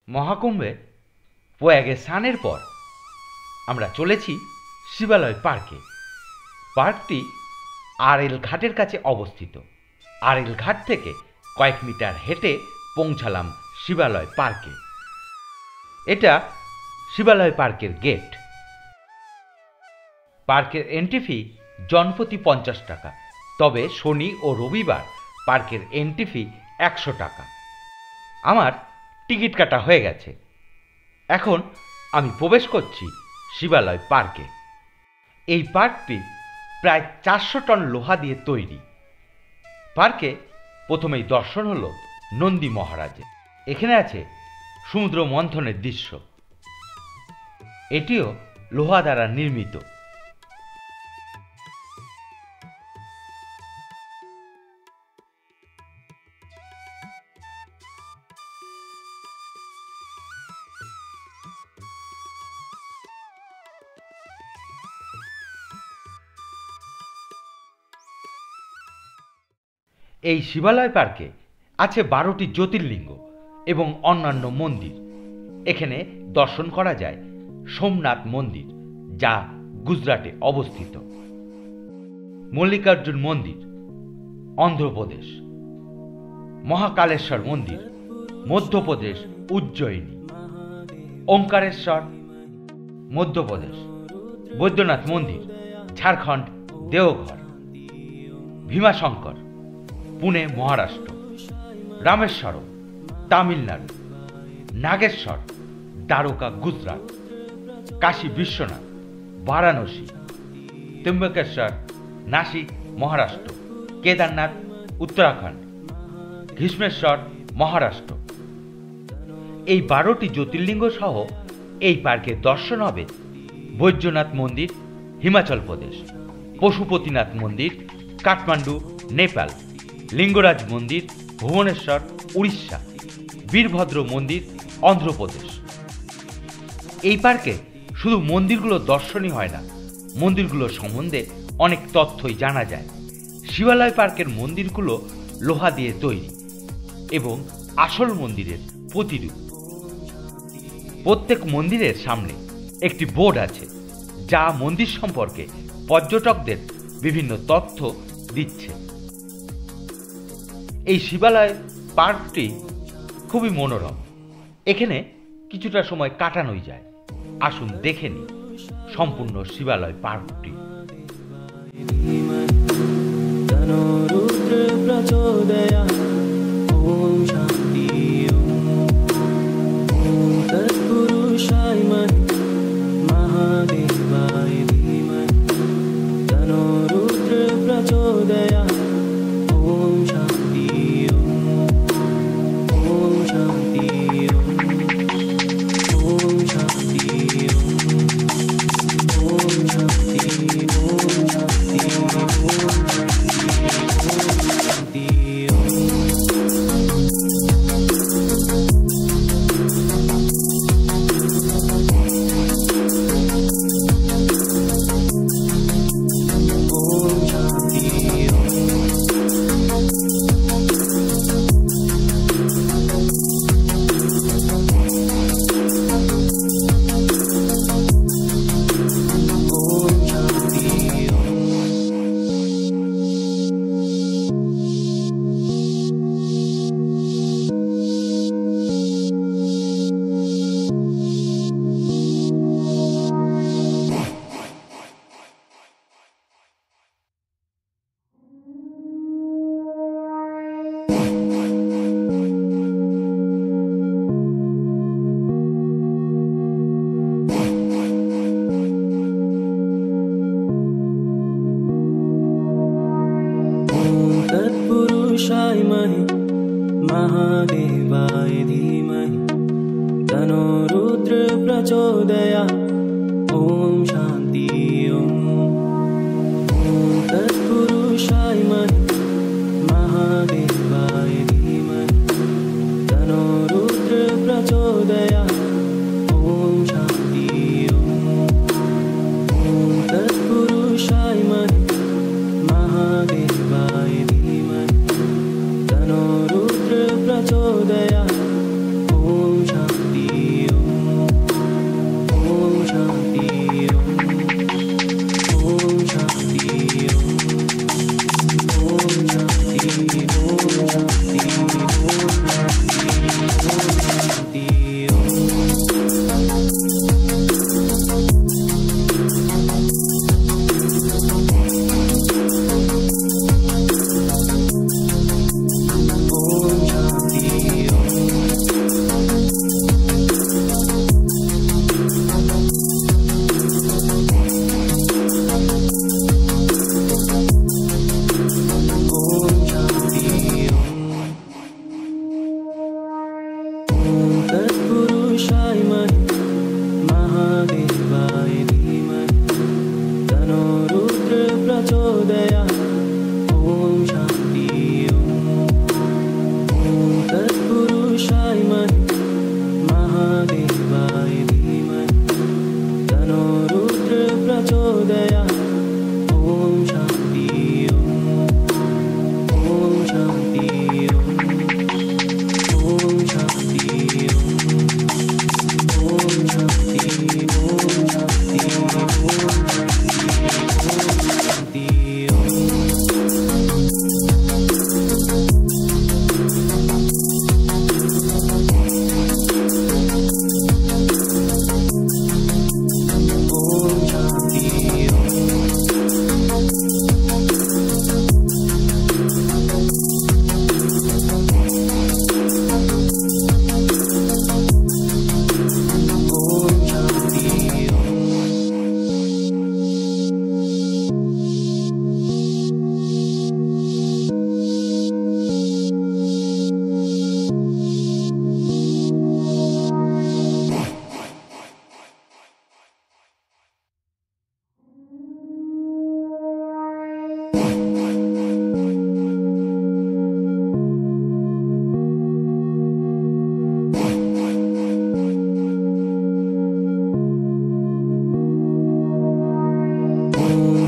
মহাকুম্ভে প্রয়াগে স্নানের পর আমরা চলেছি শিবালয় পার্কে। পার্কটি আরএল ঘাটের কাছে অবস্থিত। আরএল ঘাট থেকে কয়েক মিটার হেঁটে পৌঁছালাম শিবালয় পার্কে। এটা শিবালয় পার্কের গেট। পার্কের এন্ট্রি ফি জনপ্রতি 50 টাকা, তবে শনি ও রবিবার পার্কের এন্ট্রি ফি 100 টাকা। আমার টিকিট কাটা হয়ে গেছে। এখন আমি প্রবেশ করছি শিবালয় পার্কে। এই পার্কটি প্রায় 400 টন লোহা দিয়ে তৈরি। পার্কে প্রথমেই দর্শন হলো নন্দী মহারাজের। এখানে আছে সমুদ্র মন্থনের দৃশ্য। এটিও লোহা দ্বারা নির্মিত। এই শিবালয় পার্কে আছে 12টি জ্যোতির্লিঙ্গ এবং অন্যান্য মন্দির। এখানে দর্শন করা যায় সোমনাথ মন্দির, যা গুজরাটে অবস্থিত, মল্লিকার্জুন মন্দির অন্ধ্রপ্রদেশ, মহাকালেশ্বর মন্দির মধ্যপ্রদেশ উজ্জয়িনী, ওঙ্কারেশ্বর মধ্যপ্রদেশ, বৈদ্যনাথ মন্দির ঝাড়খণ্ড দেওঘর, ভীমাশঙ্কর পুনে মহারাষ্ট্র, রামেশ্বরম তামিলনাড়ু, নাগেশ্বর দ্বারকা গুজরাট, কাশী বিশ্বনাথ বারাণসী, ত্র্যম্বকেশ্বর নাসিক মহারাষ্ট্র, কেদারনাথ উত্তরাখণ্ড, ঘৃষ্মেশ্বর মহারাষ্ট্র। এই 12টি জ্যোতির্লিঙ্গ সহ এই পার্কে দর্শন হবে বৈদ্যনাথ মন্দির হিমাচল প্রদেশ, পশুপতিনাথ মন্দির কাঠমান্ডু নেপাল, লিঙ্গরাজ মন্দির ভুবনেশ্বর উড়িষ্যা, বীরভদ্র মন্দির অন্ধ্রপ্রদেশ। এই পার্কে শুধু মন্দিরগুলো দর্শনই হয় না, মন্দিরগুলো সম্বন্ধে অনেক তথ্যই জানা যায়। শিবালয় পার্কের মন্দিরগুলো লোহা দিয়ে তৈরি এবং আসল মন্দিরের প্রতিরূপ। প্রত্যেক মন্দিরের সামনে একটি বোর্ড আছে, যা মন্দির সম্পর্কে পর্যটকদের বিভিন্ন তথ্য দিচ্ছে। এই শিবালয় পার্কটি খুবই মনোরম। এখানে কিছুটা সময় কাটানোই যায়। আসুন দেখে নিই সম্পূর্ণ শিবালয় পার্কটি। महादेवाय धीमहि तन्नो रुद्र प्रचोदयात्। ओम शांति ओम तत्पुरुषाय महादेवाय धीमहि तन्नो रुद्र प्रचोदयात्। ओम शांति ओम तत्पुरुषाय महादेवाय धीमहि तन्नो रुद्र प्रचोदयात्। ओम शांति तत्पुरुषाय महादेवाय धीमहि तन्नो रुद्र प्रचोदयात् ॐ शान्ति ॐ तत्पुरुषाय महादेवाय धीमहि तन्नो रुद्र प्रचोदयात् ॐ शान्ति ॐ शान्ति ॐ शान्ति ॐ शान्ति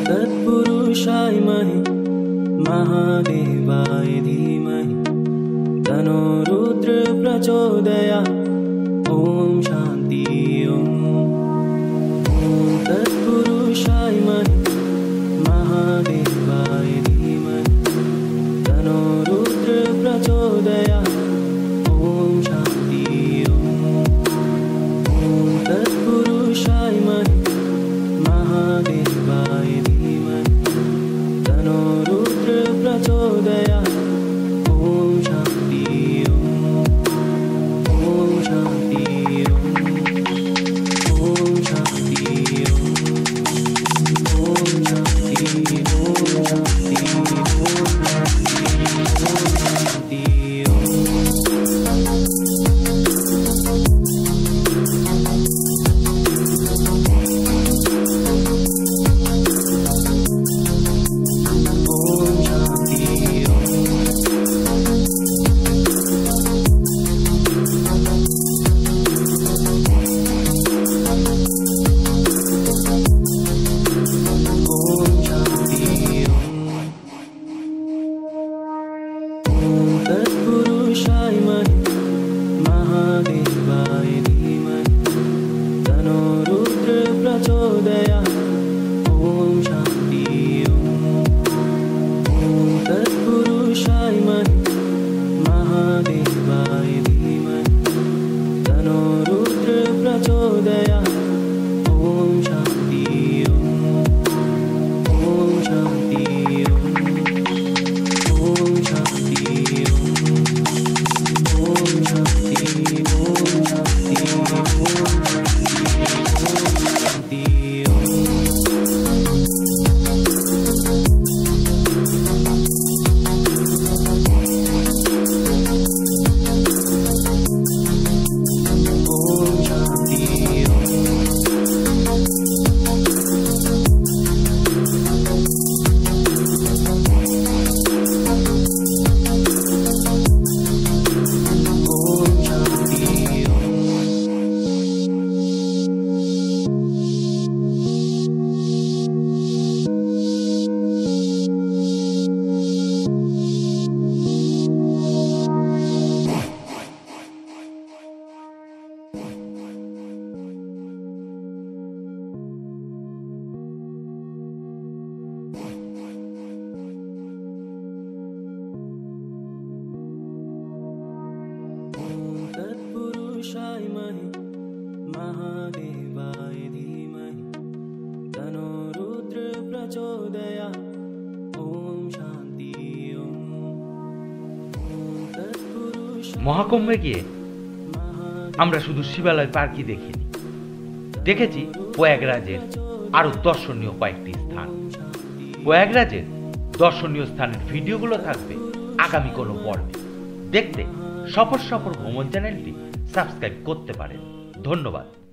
तत्पुरुषाय महादेवाय धीमहि तन्नो रुद्र प्रचोदयात् ॐ शान्ति ॐ तत्पुरुषाय महादेवाय धीमहि तन्नो रुद्र प्रचोदयात् ॐ शान्ति ॐ तत्पुरुषाय महादेवाय धीमहि तन्नो रुद्र प्रचोदयात् ॐ शान्ति ॐ शान्ति ॐ शान्ति ॐ शान्ति तत्पुरुषाय महादेवाय धीमहि तन्नो रुद्र प्रचोदयात् ॐ शान्ति ॐ तत्पुरुषाय महादेवाय धीमहि तन्नो रुद्र प्रचोदयात् ॐ शान्ति ॐ शान्ति ॐ शान्ति तत्पुरुषाय महादेवाय धीमहि तन्नो रुद्र प्रचोदयात् ॐ शान्ति মহাকুম্ভে গিয়ে আমরা শুধু শিবালয় পার্কই দেখিনি, দেখেছি প্রয়াগরাজের আরো দর্শনীয় কয়েকটি স্থান। প্রয়াগরাজের দর্শনীয় স্থানের ভিডিওগুলো থাকবে আগামী কোনো পর্বে। দেখতে সফর ভ্রমণ চ্যানেলটি সাবস্ক্রাইব করতে পারেন। ধন্যবাদ।